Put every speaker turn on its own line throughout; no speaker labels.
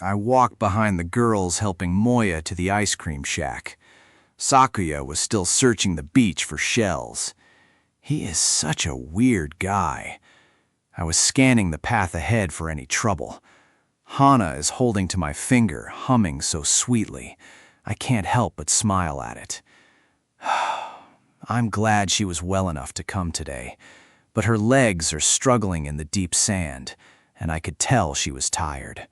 I walked behind the girls helping Moya to the ice cream shack. Sakuya was still searching the beach for shells. He is such a weird guy. I was scanning the path ahead for any trouble. Hana is holding to my finger, humming so sweetly. I can't help but smile at it. I'm glad she was well enough to come today, but her legs are struggling in the deep sand, and I could tell she was tired.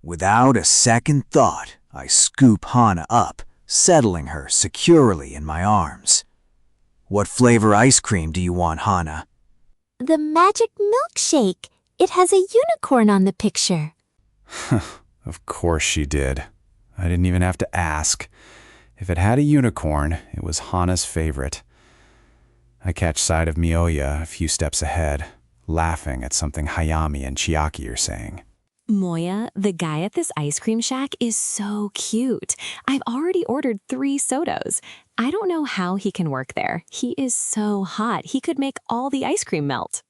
Without a second thought, I scoop Hana up, settling her securely in my arms. What flavor ice cream do you want, Hana?
The magic milkshake. It has a unicorn on the picture.
Of course she did. I didn't even have to ask. If it had a unicorn, it was Hana's favorite. I catch sight of Miyoya a few steps ahead, laughing at something Hayami and Chiaki are saying.
Moya, the guy at this ice cream shack is so cute. I've already ordered 3 sodos. I don't know how he can work there. He is so hot. He could make all the ice cream melt.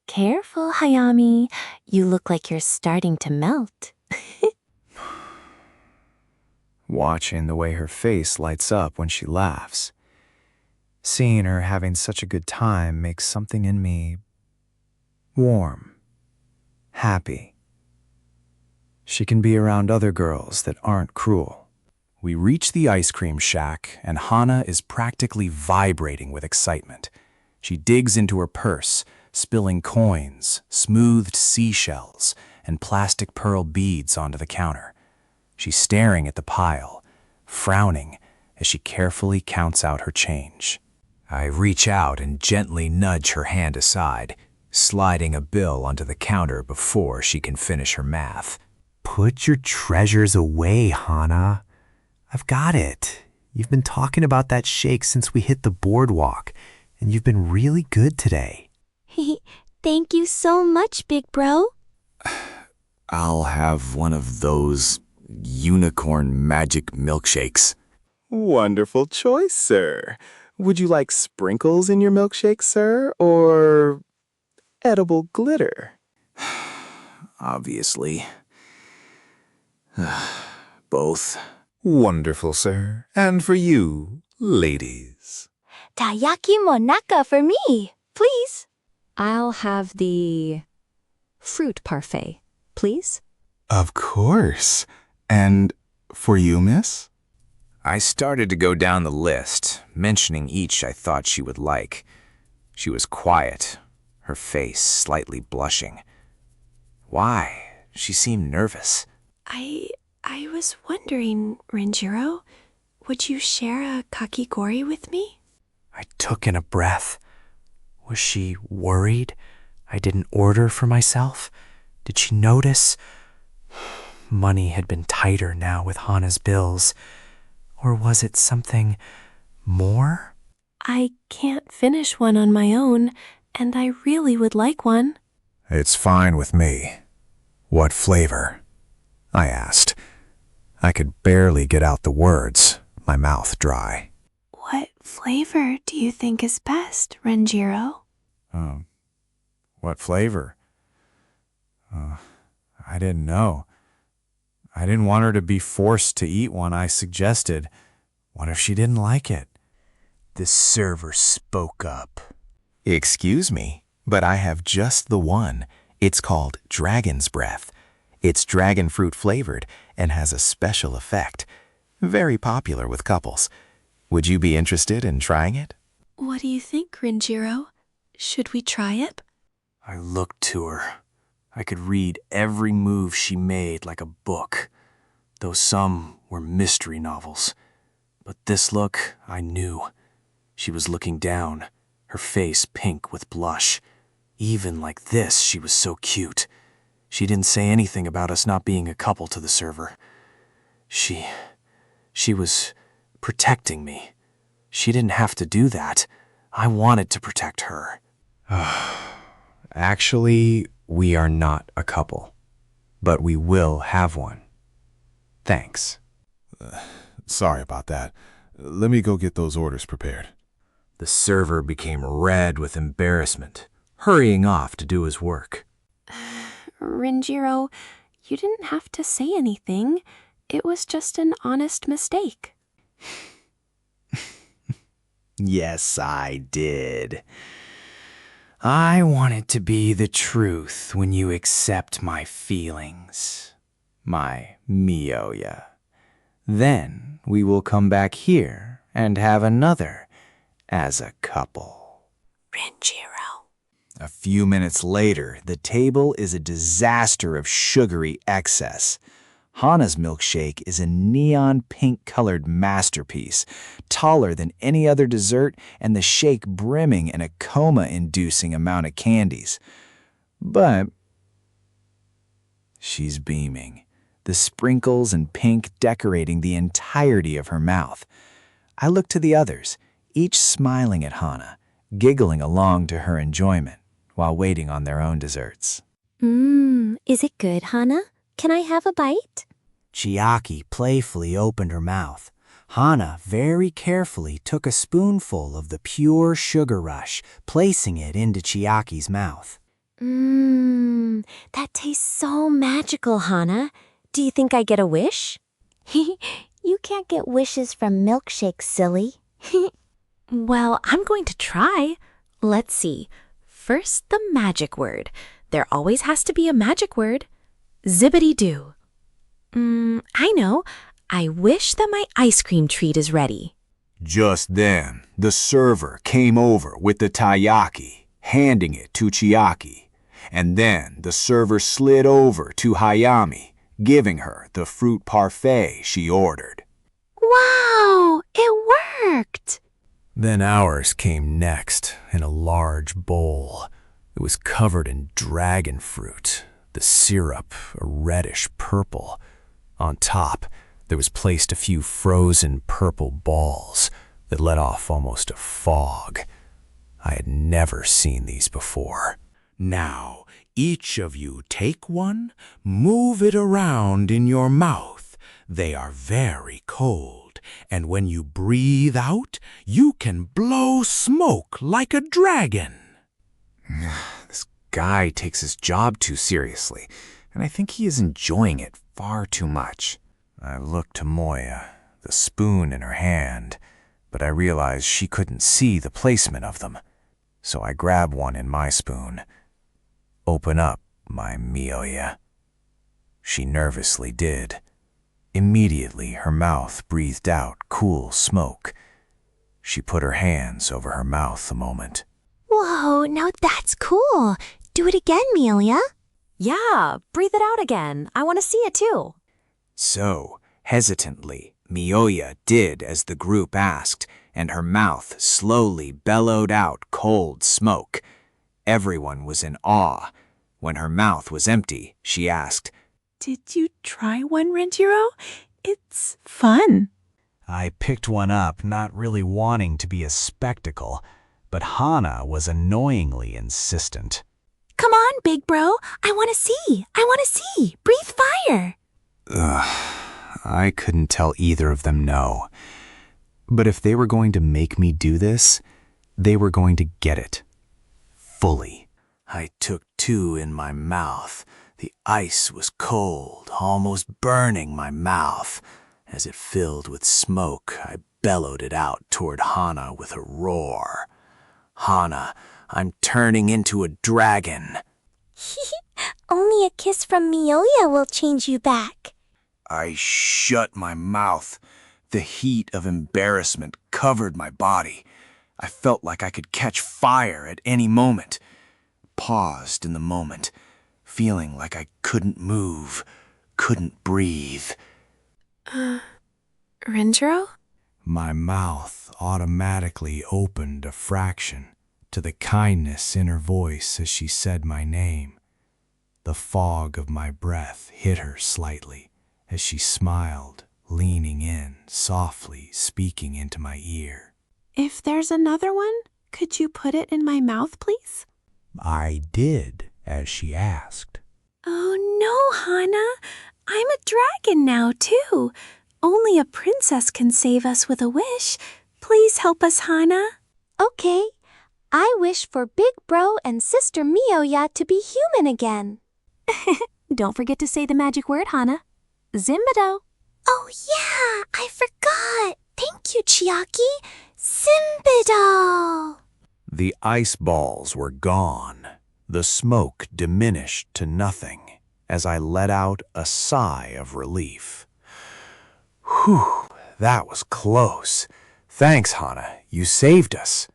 Careful, Hayami. You look like you're starting to melt.
Watching the way her face lights up when she laughs. Seeing her having such a good time makes something in me warm. Happy. She can be around other girls that aren't cruel. We reach the ice cream shack, and Hana is practically vibrating with excitement. She digs into her purse, spilling coins, smoothed seashells, and plastic pearl beads onto the counter. She's staring at the pile, frowning as she carefully counts out her change. I reach out and gently nudge her hand aside, sliding a bill onto the counter before she can finish her math.
Put your treasures away, Hana. I've got it. You've been talking about that shake since we hit the boardwalk, and you've been really good today.
Thank you so much, big bro.
I'll have one of those unicorn magic milkshakes.
Wonderful choice, sir. Would you like sprinkles in your milkshake, sir, or edible glitter?
Obviously. Both.
Wonderful, sir. And for you, ladies.
Taiyaki monaka for me, please.
I'll have the fruit parfait, please.
Of course. And for you, miss?
I started to go down the list, mentioning each I thought she would like. She was quiet, her face slightly blushing. Why? She seemed nervous.
I was wondering, Renjiro, would you share a kakigori with me?
I took in a breath. Was she worried I didn't order for myself? Did she notice? Money had been tighter now with Hana's bills. Or was it something more?
I can't finish one on my own, and I really would like one.
It's fine with me. What flavor? I asked. I could barely get out the words, my mouth dry.
What flavor do you think is best, Renjiro?
What flavor? I didn't know. I didn't want her to be forced to eat one I suggested. What if she didn't like it? The server spoke up.
Excuse me, but I have just the one. It's called Dragon's Breath. It's dragon fruit flavored and has a special effect. Very popular with couples. Would you be interested in trying it?
What do you think, Renjiro? Should we try it?
I looked to her. I could read every move she made like a book, though some were mystery novels. But this look, I knew. She was looking down, her face pink with blush. Even like this, she was so cute. She didn't say anything about us not being a couple to the server. She was protecting me. She didn't have to do that. I wanted to protect her.
Actually, we are not a couple, but we will have one. Thanks.
Sorry about that. Let me go get those orders prepared.
The server became red with embarrassment, hurrying off to do his work.
Renjiro, You didn't have to say anything. It was just an honest mistake.
Yes, I did. I want it to be the truth when you accept my feelings, my Miyoya. Then we will come back here and have another as a couple.
Renjiro.
A few minutes later, the table is a disaster of sugary excess. Hana's milkshake is a neon pink-colored masterpiece, taller than any other dessert and the shake brimming in a coma-inducing amount of candies. But she's beaming, the sprinkles and pink decorating the entirety of her mouth. I look to the others, each smiling at Hana, giggling along to her enjoyment while waiting on their own desserts.
Is it good, Hana? Can I have a bite?
Chiaki playfully opened her mouth. Hana very carefully took a spoonful of the pure sugar rush, placing it into Chiaki's mouth.
That tastes so magical, Hana. Do you think I get a wish? You can't get wishes from milkshakes, silly.
Well, I'm going to try. Let's see. First, the magic word. There always has to be a magic word. Zibbity-doo. I know. I wish that my ice cream treat is ready.
Just then, the server came over with the taiyaki, handing it to Chiaki. And then the server slid over to Hayami, giving her the fruit parfait she ordered.
Wow! It worked!
Then ours came next in a large bowl. It was covered in dragon fruit, the syrup a reddish purple. On top, there was placed a few frozen purple balls that let off almost a fog. I had never seen these before.
Now, each of you take one, move it around in your mouth. They are very cold, and when you breathe out, you can blow smoke like a dragon.
This guy takes his job too seriously, and I think he is enjoying it far too much. I looked to Moya, the spoon in her hand, but I realized she couldn't see the placement of them. So I grabbed one in my spoon. Open up, my Miyoya. She nervously did. Immediately, her mouth breathed out cool smoke. She put her hands over her mouth a moment.
Whoa, now that's cool. Do it again, Melia.
Yeah, breathe it out again. I want to see it too.
So, hesitantly, Miyoya did as the group asked, and her mouth slowly bellowed out cold smoke. Everyone was in awe. When her mouth was empty, she asked,
"Did you try one, Renjiro? It's fun."
I picked one up, not really wanting to be a spectacle, but Hana was annoyingly insistent.
Come on, big bro. I want to see. I want to see. Breathe fire.
I couldn't tell either of them no. But if they were going to make me do this, they were going to get it. Fully. I took two in my mouth. The ice was cold, almost burning my mouth. As it filled with smoke, I bellowed it out toward Hana with a roar. Hana, I'm turning into a dragon.
Only a kiss from Miyoya will change you back.
I shut my mouth. The heat of embarrassment covered my body. I felt like I could catch fire at any moment. Paused in the moment, feeling like I couldn't move, couldn't breathe.
Renjiro?
My mouth automatically opened a fraction to the kindness in her voice as she said my name. The fog of my breath hit her slightly as she smiled, leaning in, softly speaking into my ear.
If there's another one, could you put it in my mouth, please?
I did, as she asked.
Oh no, Hana. I'm a dragon now, too. Only a princess can save us with a wish. Please help us, Hana.
Okay. I wish for Big Bro and Sister Miyoya to be human again. Don't forget to say the magic word, Hana. Zimbido.
Oh yeah, I forgot. Thank you, Chiaki. Zimbido.
The ice balls were gone. The smoke diminished to nothing as I let out a sigh of relief. Whew, that was close. Thanks, Hana. You saved us.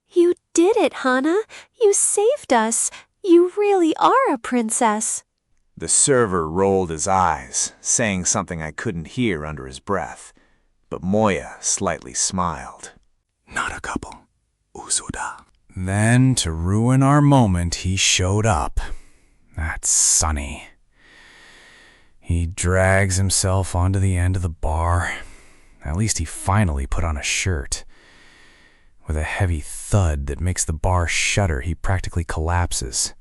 You did it, Hana. You saved us. You really are a princess.
The server rolled his eyes, saying something I couldn't hear under his breath, but Moya slightly smiled.
Not a couple. Usoda. Then, to ruin our moment, he showed up. That's Sunny. He drags himself onto the end of the bar. At least he finally put on a shirt. With a heavy thud that makes the bar shudder, he practically collapses.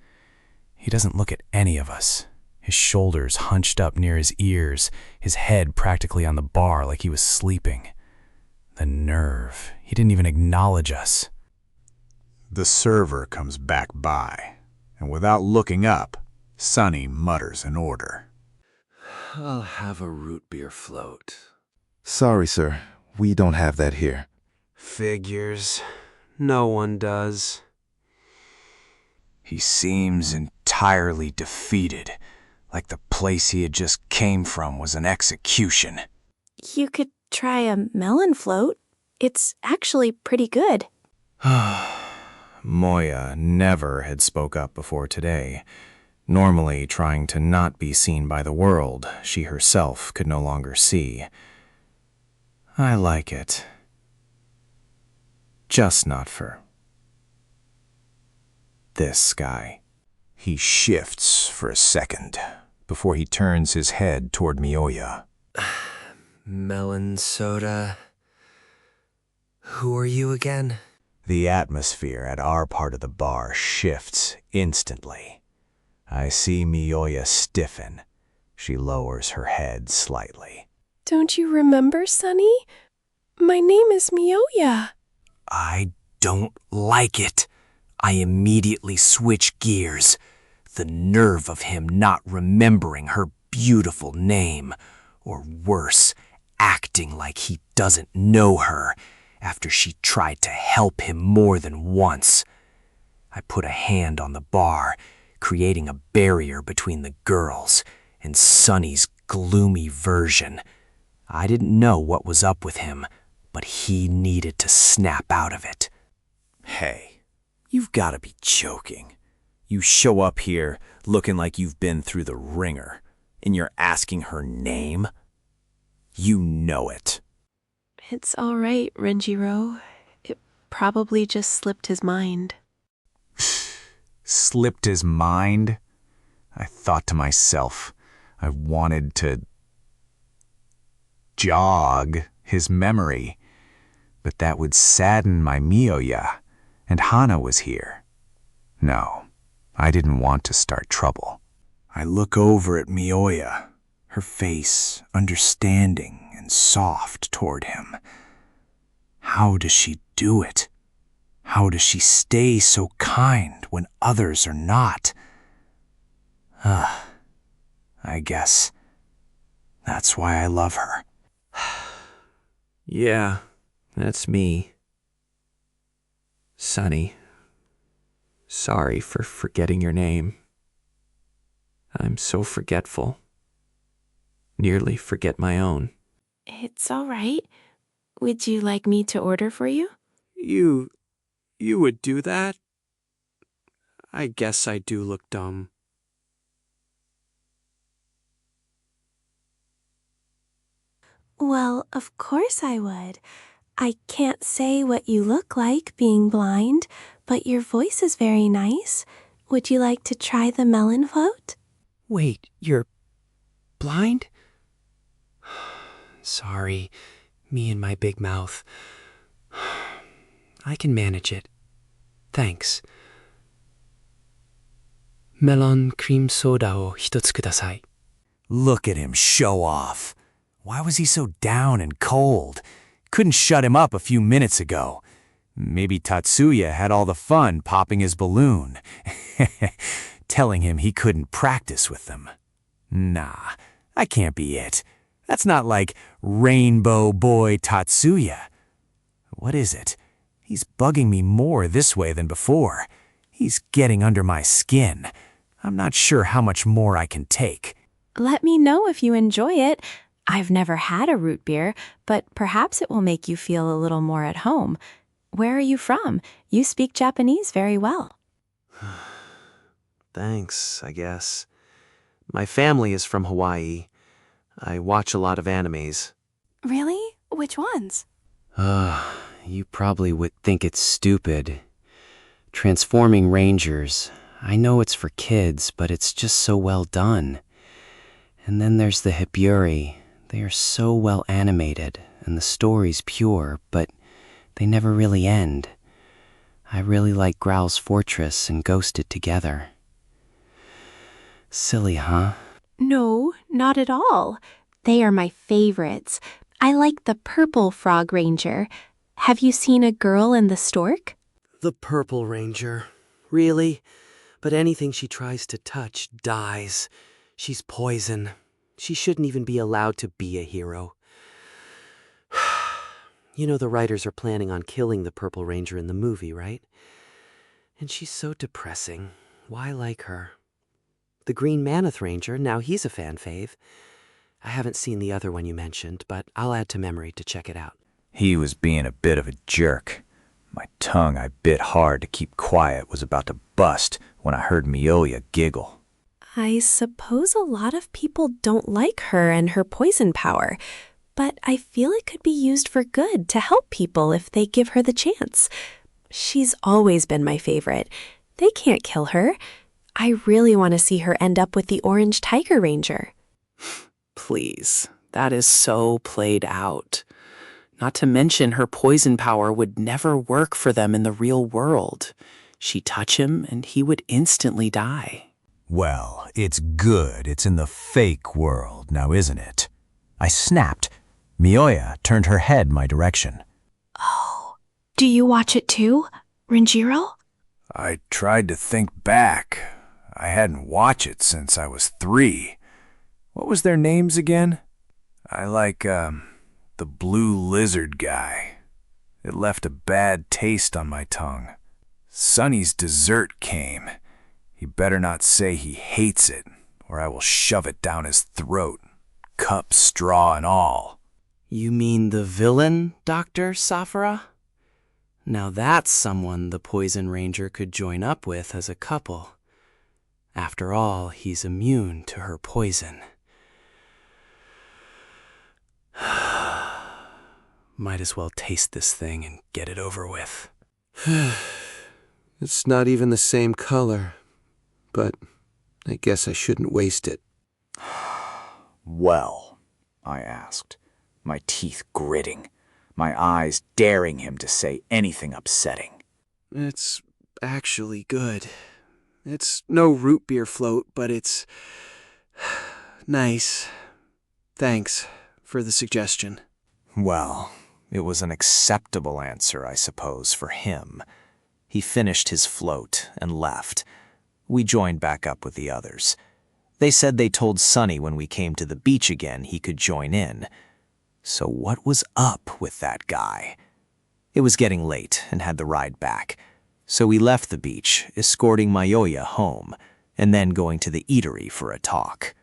He doesn't look at any of us. His shoulders hunched up near his ears, his head practically on the bar like he was sleeping. The nerve. He didn't even acknowledge us.
The server comes back by, and without looking up, Sunny mutters an order.
I'll have a root beer float.
Sorry, sir. We don't have that here.
Figures. No one does.
He seems entirely defeated, like the place he had just came from was an execution.
You could try a melon float. It's actually pretty good.
Moya never had spoke up before today. Normally trying to not be seen by the world she herself could no longer see. I like it. Just not for this guy.
He shifts for a second before he turns his head toward Mioya.
Melon soda. Who are you again?
The atmosphere at our part of the bar shifts instantly. I see Mioya stiffen. She lowers her head slightly.
Don't you remember, Sunny? My name is Mioya.
I don't like it. I immediately switch gears. The nerve of him not remembering her beautiful name, or worse, acting like he doesn't know her after she tried to help him more than once. I put a hand on the bar, creating a barrier between the girls and Sunny's gloomy version. I didn't know what was up with him, but he needed to snap out of it.
Hey, you've got to be joking. You show up here looking like you've been through the ringer, and you're asking her name? You know it.
It's all right, Renjiro. It probably just slipped his mind.
Slipped his mind? I thought to myself, I wanted to jog his memory, but that would sadden my Mioya, and Hana was here. No, I didn't want to start trouble. I look over at Mioya, her face understanding and soft toward him. How does she do it? How does she stay so kind when others are not? I guess that's why I love her.
Yeah, that's me. Sunny. Sorry for forgetting your name. I'm so forgetful. Nearly forget my own.
It's all right. Would you like me to order for you?
You would do that? I guess I do look dumb.
Well, of course I would. I can't say what you look like being blind, but your voice is very nice. Would you like to try the melon float?
Wait, you're blind? Sorry, me and my big mouth. I can manage it. Thanks. Melon cream soda o hitotsu kudasai.
Look at him show off. Why was he so down and cold? Couldn't shut him up a few minutes ago. Maybe Tatsuya had all the fun popping his balloon, telling him he couldn't practice with them.
Nah, that can't be it. That's not like Rainbow Boy Tatsuya. What is it? He's bugging me more this way than before. He's getting under my skin. I'm not sure how much more I can take.
Let me know if you enjoy it. I've never had a root beer, but perhaps it will make you feel a little more at home. Where are you from? You speak Japanese very well.
Thanks, I guess. My family is from Hawaii. I watch a lot of animes.
Really? Which ones?
You probably would think it's stupid. Transforming Rangers. I know it's for kids, but it's just so well done. And then there's the Hiburi. They are so well animated, and the story's pure, but they never really end. I really like Growl's Fortress and Ghosted together. Silly, huh?
No, not at all. They are my favorites. I like the Purple Frog Ranger. Have you seen A Girl and the Stork?
The Purple Ranger. Really? But anything she tries to touch dies. She's poison. She shouldn't even be allowed to be a hero. You know the writers are planning on killing the Purple Ranger in the movie, right? And she's so depressing. Why like her? The Green Mammoth Ranger, now he's a fan fave. I haven't seen the other one you mentioned, but I'll add to memory to check it out.
He was being a bit of a jerk. My tongue I bit hard to keep quiet was about to bust when I heard Mioya giggle.
I suppose a lot of people don't like her and her poison power, but I feel it could be used for good to help people if they give her the chance. She's always been my favorite. They can't kill her. I really want to see her end up with the Orange Tiger Ranger.
Please, that is so played out. Not to mention her poison power would never work for them in the real world. She'd touch him and he would instantly die.
Well, it's good it's in the fake world now, isn't it? I snapped. Mioya turned her head my direction.
Oh, do you watch it too, Renjiro?
I tried to think back. I hadn't watched it since I was 3. What was their names again? I like, the blue lizard guy. It left a bad taste on my tongue. Sonny's dessert came. He better not say he hates it, or I will shove it down his throat, cup, straw, and all.
You mean the villain, Dr. Safara? Now that's someone the Poison Ranger could join up with as a couple. After all, he's immune to her poison. Might as well taste this thing and get it over with.
It's not even the same color, but I guess I shouldn't waste it.
Well, I asked, my teeth gritting, my eyes daring him to say anything upsetting.
It's actually good. It's no root beer float, but it's nice. Thanks for the suggestion.
Well, it was an acceptable answer, I suppose, for him. He finished his float and left. We joined back up with the others. They said they told Sonny when we came to the beach again he could join in. So what was up with that guy? It was getting late and had the ride back. So we left the beach, escorting Mioya home, and then going to the eatery for a talk.